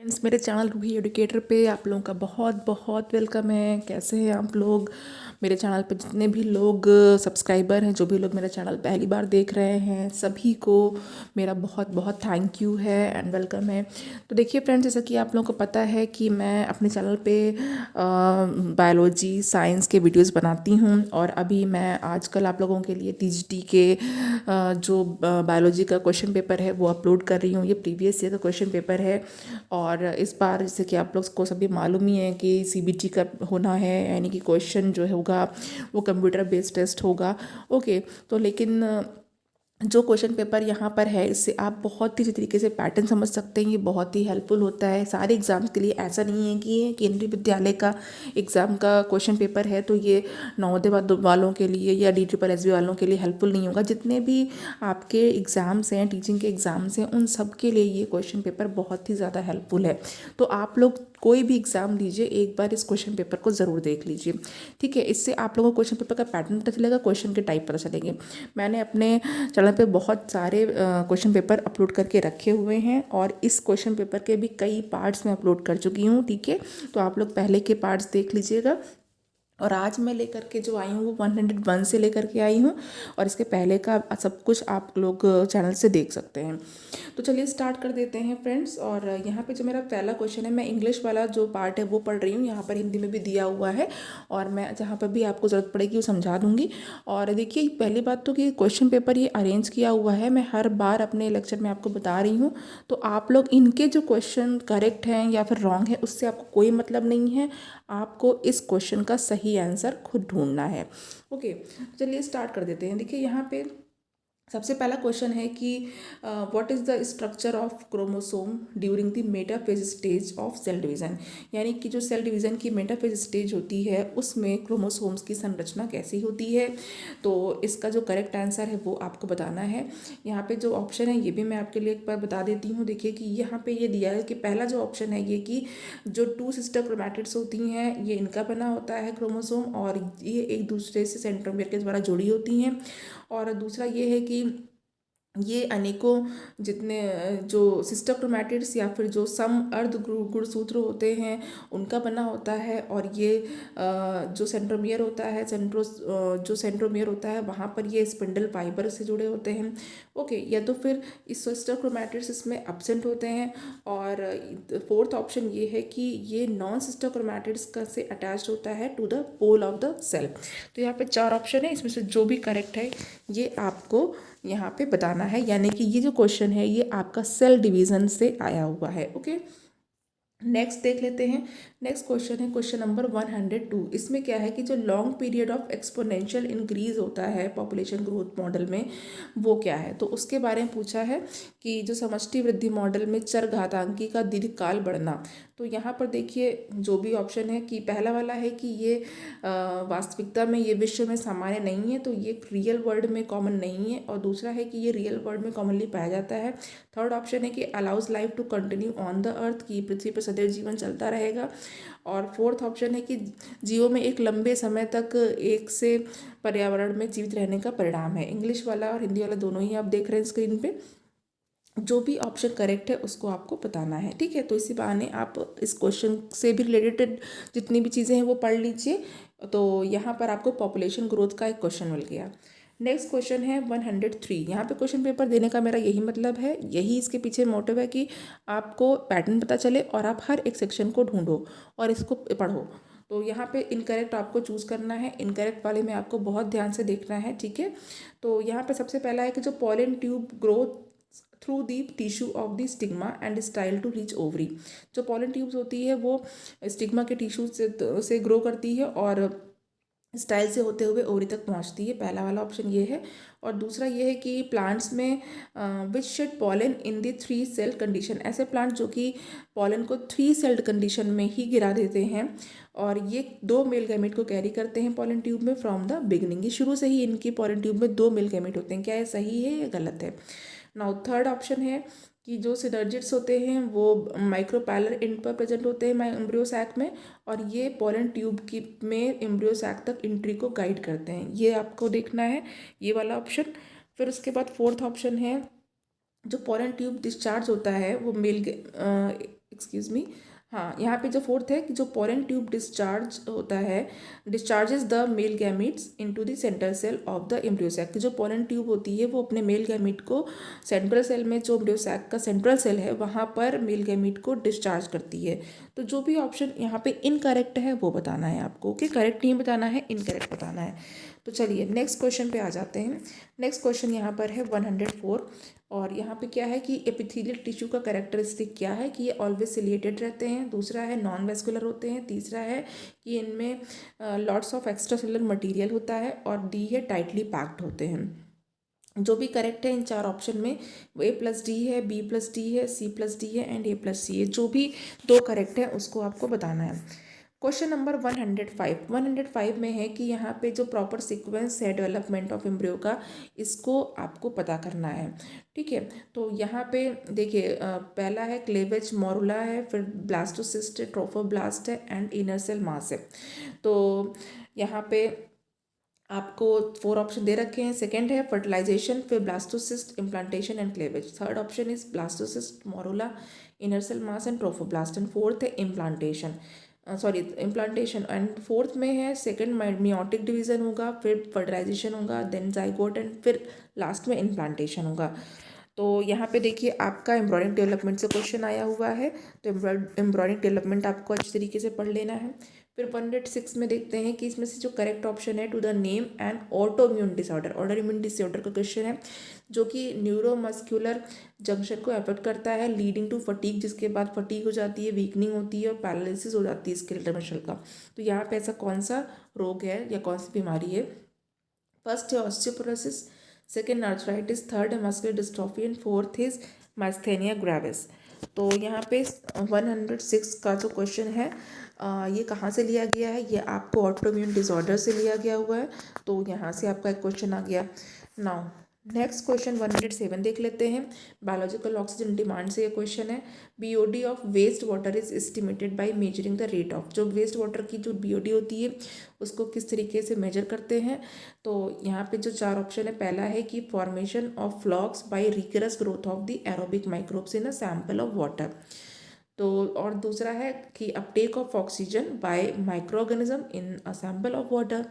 Friends, मेरे channel Ruhi educator पे आप लोगों का बहुत बहुत वेलकम है। कैसे हैं आप लोग? मेरे चैनल पे जितने भी लोग सब्सक्राइबर हैं, जो भी लोग मेरा चैनल पहली बार देख रहे हैं, सभी को मेरा बहुत बहुत थैंक यू है एंड वेलकम है। तो देखिए फ्रेंड्स, जैसा कि आप लोगों को पता है कि मैं अपने चैनल पे बायोलॉजी साइंस के वीडियोस बनाती हूँ और अभी मैं आजकल आप लोगों के लिए टीजीटी के जो बायोलॉजी का क्वेश्चन पेपर है वो अपलोड कर रही हूँ। ये प्रीवियस ईयर का क्वेश्चन पेपर है और इस बार जैसे कि आप लोग को सभी मालूम ही है कि सीबीटी का होना है, यानी कि क्वेश्चन जो होगा वो कंप्यूटर बेस्ड टेस्ट होगा। ओके, तो लेकिन जो क्वेश्चन पेपर यहाँ पर है इससे आप बहुत ही अच्छी तरीके से पैटर्न समझ सकते हैं। ये बहुत ही हेल्पफुल होता है सारे एग्ज़ाम्स के लिए। ऐसा नहीं है कि ये केंद्रीय विद्यालय का एग्ज़ाम का क्वेश्चन पेपर है तो ये नवोदय वालों के लिए या DSSB वालों के लिए हेल्पफुल नहीं होगा। जितने भी आपके एग्ज़ाम्स हैं, टीचिंग के एग्ज़ाम्स हैं, उन सब के लिए ये क्वेश्चन पेपर बहुत ही ज़्यादा हेल्पफुल है। तो आप लोग कोई भी एग्ज़ाम दीजिए, एक बार इस क्वेश्चन पेपर को ज़रूर देख लीजिए, ठीक है। इससे आप लोगों को क्वेश्चन पेपर का पैटर्न पता चलेगा, क्वेश्चन के टाइप पता चलेंगे। मैंने अपने चैनल पे बहुत सारे क्वेश्चन पेपर अपलोड करके रखे हुए हैं और इस क्वेश्चन पेपर के भी कई पार्ट्स मैं अपलोड कर चुकी हूँ, ठीक है। तो आप लोग पहले के पार्ट्स देख लीजिएगा। और आज मैं लेकर के जो आई हूँ वो 101 से लेकर के आई हूँ और इसके पहले का सब कुछ आप लोग चैनल से देख सकते हैं। तो चलिए स्टार्ट कर देते हैं फ्रेंड्स। और यहाँ पे जो मेरा पहला क्वेश्चन है, मैं इंग्लिश वाला जो पार्ट है वो पढ़ रही हूँ। यहाँ पर हिंदी में भी दिया हुआ है और मैं जहाँ पर भी आपको ज़रूरत पड़ेगी वो समझा दूँगी। और देखिए, पहली बात तो कि क्वेश्चन पेपर ये अरेंज किया हुआ है, मैं हर बार अपने लेक्चर में आपको बता रही हूँ। तो आप लोग इनके जो क्वेश्चन करेक्ट हैं या फिर रॉन्ग है उससे आपको कोई मतलब नहीं है। आपको इस क्वेश्चन का सही आंसर खुद ढूंढना है। ओके, चलिए स्टार्ट कर देते हैं। देखिए यहाँ पे सबसे पहला क्वेश्चन है कि what is the structure of chromosome during the metaphase stage of cell division. यानी कि जो सेल डिवीज़न की मेटाफेज स्टेज होती है उसमें क्रोमोसोम्स की संरचना कैसी होती है। तो इसका जो करेक्ट आंसर है वो आपको बताना है। यहाँ पे जो ऑप्शन है ये भी मैं आपके लिए एक बार बता देती हूँ। देखिए कि यहाँ पे ये दिया है कि पहला जो ऑप्शन है ये कि जो 2 सिस्टर क्रोमैटिड्स होती हैं ये इनका बना होता है क्रोमोसोम और ये एक दूसरे से सेंट्रोमियर के द्वारा जुड़ी होती हैं। और दूसरा ये है कि ये अनेकों जितने जो सिस्टर क्रोमैटिड्स या फिर जो सम अर्ध गुणसूत्र होते हैं उनका बना होता है। और ये जो सेंट्रोमियर होता है जो सेंट्रोमियर होता है वहाँ पर ये स्पिंडल फाइबर से जुड़े होते हैं। ओके, या तो फिर इस सिस्टर क्रोमैटिड्स इसमें एब्सेंट होते हैं। और फोर्थ ऑप्शन ये है कि ये नॉन सिस्टर क्रोमैटिड्स का से अटैच होता है to the pole of the cell. तो यहाँ पे 4 ऑप्शन है, इसमें से जो भी करेक्ट है ये आपको यहाँ पे बताना है। यानी कि ये जो क्वेश्चन है ये आपका सेल डिवीज़न से आया हुआ है। ओके, नेक्स्ट देख लेते हैं। नेक्स्ट क्वेश्चन है क्वेश्चन नंबर 102। इसमें क्या है कि जो long period of exponential increase होता है पॉपुलेशन ग्रोथ मॉडल में वो क्या है। तो उसके बारे में पूछा है कि जो समष्टि वृद्धि मॉडल में चरघातांकी का दीर्घकाल बढ़ना। तो यहाँ पर देखिए जो भी ऑप्शन है कि पहला वाला है कि ये वास्तविकता में ये विश्व में सामान्य नहीं है, तो ये रियल वर्ल्ड में कॉमन नहीं है। और दूसरा है कि ये रियल वर्ल्ड में कॉमनली पाया जाता है। थर्ड ऑप्शन है कि allows life to continue on the earth, की पृथ्वी पर सदैव जीवन चलता रहेगा। और फोर्थ ऑप्शन है कि जीवों में एक लंबे समय तक एक से पर्यावरण में जीवित रहने का परिणाम है। इंग्लिश वाला और हिंदी वाला दोनों ही आप देख रहे हैं स्क्रीन पे। जो भी ऑप्शन करेक्ट है उसको आपको बताना है, ठीक है। तो इसी बहाने आप इस क्वेश्चन से भी रिलेटेड जितनी भी चीज़ें हैं वो पढ़ लीजिए। तो यहाँ पर आपको पॉपुलेशन ग्रोथ का एक क्वेश्चन मिल गया। नेक्स्ट क्वेश्चन है 103। यहाँ पे क्वेश्चन पेपर देने का मेरा यही मतलब है, यही इसके पीछे मोटिव है कि आपको पैटर्न पता चले और आप हर एक सेक्शन को ढूंढो और इसको पढ़ो। तो यहाँ पे इनकरेक्ट आपको चूज़ करना है, इनकरेक्ट वाले में आपको बहुत ध्यान से देखना है, ठीक है। तो यहाँ पे सबसे पहला है कि जो pollen tube growth through the tissue of the stigma and style to reach ovary. जो पॉलन ट्यूब्स होती है वो स्टिग्मा के टिश्यू से ग्रो करती है और स्टाइल से होते हुए ओवरी तक पहुंचती है। पहला वाला ऑप्शन ये है। और दूसरा ये है कि प्लांट्स में which shed pollen in the 3 cell condition. ऐसे प्लांट जो कि पॉलन को 3 सेल्ड कंडीशन में ही गिरा देते हैं और ये 2 मेल गैमेट को कैरी करते हैं पॉलन ट्यूब में फ्रॉम द बिगनिंग। ये शुरू से ही इनकी पॉलन ट्यूब में 2 मेल गैमेट होते हैं। क्या ये सही है या गलत है? नाउ थर्ड ऑप्शन है कि जो सिनर्जिड्स होते हैं वो माइक्रोपैलर एंड पर प्रेजेंट होते हैं एम्ब्रियो सैक में और ये पॉलन ट्यूब की में एम्ब्रियो सैक तक एंट्री को गाइड करते हैं। ये आपको देखना है, ये वाला ऑप्शन। फिर उसके बाद फोर्थ ऑप्शन है जो पॉलन ट्यूब डिस्चार्ज होता है वो मेल एक्सक्यूज़ मी, हाँ यहाँ पे जो फोर्थ है कि जो पोलन ट्यूब डिस्चार्ज होता है, discharges the male gametes into the central cell of the embryo sac. जो पोलन ट्यूब होती है वो अपने मेल गैमीट को सेंट्रल सेल में, जो एम्ब्रियो सैक का सेंट्रल सेल है वहाँ पर मेल गैमीट को डिस्चार्ज करती है। तो जो भी ऑप्शन यहाँ पे इनकरेक्ट है वो बताना है आपको, ओके, करेक्ट नहीं बताना है, इनकरेक्ट बताना है। तो चलिए नेक्स्ट क्वेश्चन पे आ जाते हैं। नेक्स्ट क्वेश्चन यहाँ पर है 104, और यहाँ पे क्या है कि एपिथेलियल टिश्यू का कैरेक्टरिस्टिक क्या है कि ये ऑलवेज सिलिएटेड रहते हैं, दूसरा है नॉन वेस्कुलर होते हैं, तीसरा है कि इनमें lots of extra cellular material होता है, और डी है टाइटली पैक्ड होते हैं। जो भी करेक्ट है इन चार ऑप्शन में वो A+D है, B+D है, C+D है एंड A+C है। जो भी दो करेक्ट है उसको आपको बताना है। क्वेश्चन नंबर 105 में है कि यहाँ पे जो प्रॉपर सीक्वेंस है डेवलपमेंट ऑफ एम्ब्रियो का, इसको आपको पता करना है, ठीक है। तो यहाँ पे देखिए पहला है क्लेवेज मॉरुला है, फिर ब्लास्टोसिस्ट है, ट्रोफोब्लास्ट है एंड इनर सेल मास है। तो यहाँ पे आपको 4 ऑप्शन दे रखे हैं। सेकंड है फर्टिलाइजेशन, फिर blastocyst, implantation and cleavage. Third option is blastocyst, morula, inner cell mass and trophoblast, and fourth है इम्प्लांटेशन, इम्प्लांटेशन। एंड फोर्थ में है सेकंड मियोटिक डिवीजन होगा, फिर फर्टिलाइजेशन होगा, देन जाइगोट एंड फिर लास्ट में इम्प्लांटेशन होगा। तो यहाँ पे देखिए आपका एम्ब्रॉयडिंग डेवलपमेंट से क्वेश्चन आया हुआ है, तो एम्ब्रॉयडिंग डेवलपमेंट आपको अच्छी तरीके से पढ़ लेना है। फिर 106 में देखते हैं कि इसमें से जो करेक्ट ऑप्शन है to the name and autoimmune disorder, auto immune disorder का क्वेश्चन है, जो कि न्यूरोमस्कुलर जंक्शन को अफेक्ट करता है, लीडिंग टू फटीग, जिसके बाद फटीग हो जाती है, वीकनिंग होती है और पैरालिसिस हो जाती है स्केलेटल मसल का। तो यहाँ पे ऐसा कौन सा रोग है या कौन सी बीमारी है? फर्स्ट है ऑस्टियोपोरोसिस, सेकेंड आर्थराइटिस, थर्ड है muscular dystrophy and fourth is myasthenia gravis. तो यहाँ पे 106 का जो क्वेश्चन है ये कहाँ से लिया गया है? ये आपको ऑटोइम्यून डिसऑर्डर से लिया गया हुआ है, तो यहाँ से आपका एक क्वेश्चन आ गया। नाउ नेक्स्ट क्वेश्चन 107 देख लेते हैं। बायोलॉजिकल ऑक्सीजन डिमांड से ये क्वेश्चन है। BOD of waste water is estimated by measuring the rate of, जो वेस्ट वाटर की जो BOD होती है उसको किस तरीके से मेजर करते हैं? तो यहाँ पे जो 4 ऑप्शन है, पहला है कि formation of flocs by rigorous growth of the aerobic microbes in a sample of water. तो और दूसरा है कि uptake of oxygen by micro organism in a sample of water,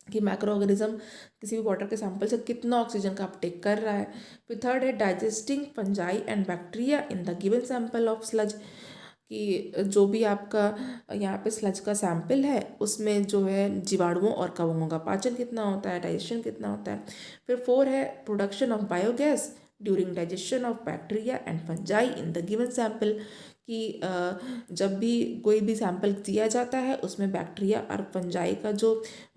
कि माइक्रो ऑर्गेनिज्म किसी भी वाटर के सैंपल से कितना ऑक्सीजन का अपटेक कर रहा है। फिर थर्ड है digesting fungi and bacteria in the given sample of sludge, कि जो भी आपका यहाँ पे स्लज का सैंपल है उसमें जो है जीवाणुओं और कवकों का पाचन कितना होता है, डाइजेशन कितना होता है। फिर 4 है production of biogas during digestion of bacteria and fungi in the given sample, कि जब भी कोई भी सैंपल दिया जाता है उसमें बैक्टीरिया और फंजाई का जो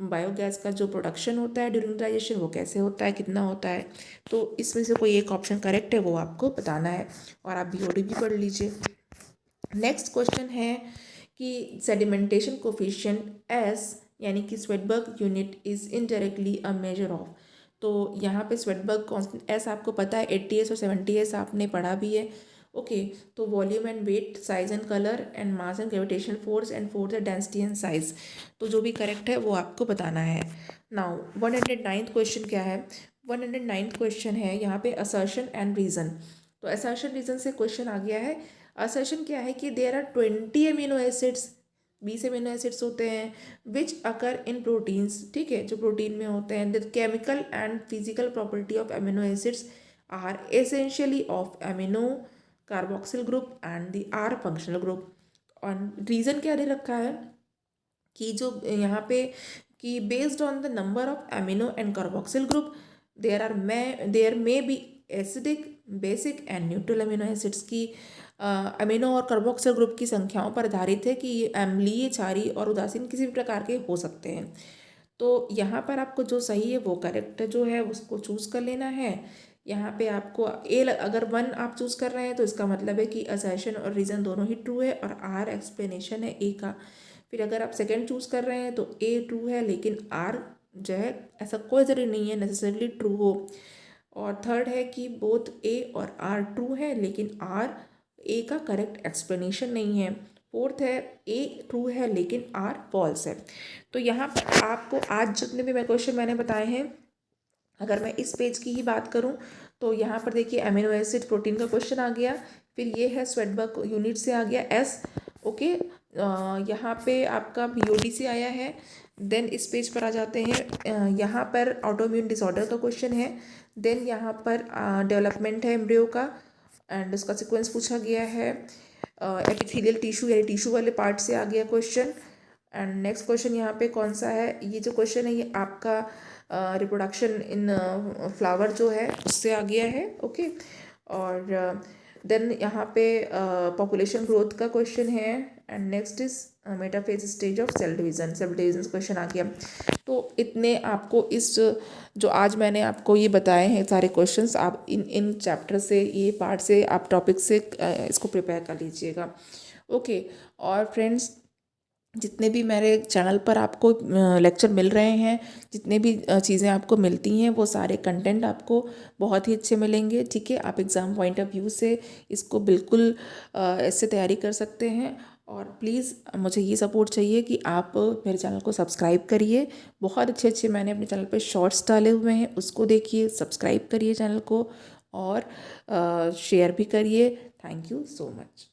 बायोगैस का जो प्रोडक्शन होता है ड्यूरिंग डाइजेशन वो कैसे होता है, कितना होता है। तो इसमें से कोई एक ऑप्शन करेक्ट है वो आपको बताना है, और आप BOD भी पढ़ लीजिए। नेक्स्ट क्वेश्चन है कि सेडिमेंटेशन कोफिशिएंट एस, यानी कि Svedberg unit is indirectly a measure of. तो यहाँ पे स्वेडबर्ग कांस्टेंट एस आपको पता है 80s और 70s आपने पढ़ा भी है, ओके। तो volume and weight, size and colour and mass and gravitational force and fourth है डेंसिटी एंड साइज। तो जो भी करेक्ट है वो आपको बताना है। नाउ 109th क्वेश्चन क्या है? 109th क्वेश्चन है यहाँ पे असर्शन एंड रीजन। तो असर्शन रीजन से क्वेश्चन आ गया है। असर्शन क्या है कि there are 20 amino acids, 20 amino acids होते हैं विच अकर इन प्रोटीन्स, ठीक है, जो प्रोटीन में होते हैं। The chemical and physical property of amino acids are essentially of amino carboxyl group and the R functional group. और रीज़न क्या दे रखा है कि जो यहाँ पे कि based on the number of amino and carboxyl group there may be acidic, basic and neutral amino acids, की अमीनो और कार्बोक्सिल ग्रुप की संख्याओं पर आधारित है कि ये अम्लीय, क्षारीय और उदासीन किसी भी प्रकार के हो सकते हैं। तो यहाँ पर आपको जो सही है वो करेक्ट जो है उसको चूज़ कर लेना है। यहाँ पे आपको अगर 1 आप चूज़ कर रहे हैं तो इसका मतलब है कि असर्शन और रीज़न दोनों ही ट्रू है और आर एक्सप्लेनेशन है ए का। फिर अगर आप सेकंड चूज़ कर रहे हैं तो ए ट्रू है लेकिन आर जो है ऐसा कोई ज़रूरी नहीं है नेसेसरली ट्रू हो। और थर्ड है कि बोथ ए और आर ट्रू है लेकिन आर ए का करेक्ट एक्सप्लेनेशन नहीं है। फोर्थ है ए ट्रू है लेकिन आर फॉल्स है। तो यहाँ पर आपको आज जितने भी क्वेश्चन मैंने बताए हैं, अगर मैं इस पेज की ही बात करूँ तो यहाँ पर देखिए अमीनो एसिड प्रोटीन का क्वेश्चन आ गया। फिर ये है स्वेटबर्ग यूनिट से आ गया एस। ओके, यहाँ पे आपका बीओडी से आया है। देन इस पेज पर आ जाते हैं, यहाँ पर ऑटोइम्यून डिसऑर्डर का क्वेश्चन है। देन यहाँ पर डेवलपमेंट है एम्ब्रियो का एंड उसका सीक्वेंस पूछा गया है। एपिथेलियल टिश्यू यानी टिश्यू वाले पार्ट से आ गया क्वेश्चन। एंड नेक्स्ट क्वेश्चन यहाँ पे कौन सा है, ये जो क्वेश्चन है ये आपका रिप्रोडक्शन इन फ्लावर जो है उससे आ गया है। ओके, और देन यहाँ पे पॉपुलेशन ग्रोथ का क्वेश्चन है। And next is metaphase stage of cell division question आ गया। तो इतने आपको इस जो आज मैंने आपको ये बताए हैं सारे क्वेश्चंस, आप इन चैप्टर से, ये पार्ट से, आप टॉपिक से इसको प्रिपेयर कर लीजिएगा। ओके, और फ्रेंड्स जितने भी मेरे चैनल पर आपको लेक्चर मिल रहे हैं, जितने भी चीज़ें आपको मिलती हैं, वो सारे कंटेंट आपको बहुत ही अच्छे मिलेंगे। ठीक है, आप एग्ज़ाम पॉइंट ऑफ व्यू से इसको बिल्कुल ऐसे तैयारी कर सकते हैं। और प्लीज़ मुझे ये सपोर्ट चाहिए कि आप मेरे चैनल को सब्सक्राइब करिए। बहुत अच्छे अच्छे मैंने अपने चैनल पर शॉर्ट्स डाले हुए हैं, उसको देखिए, सब्सक्राइब करिए चैनल को और शेयर भी करिए। Thank you so much.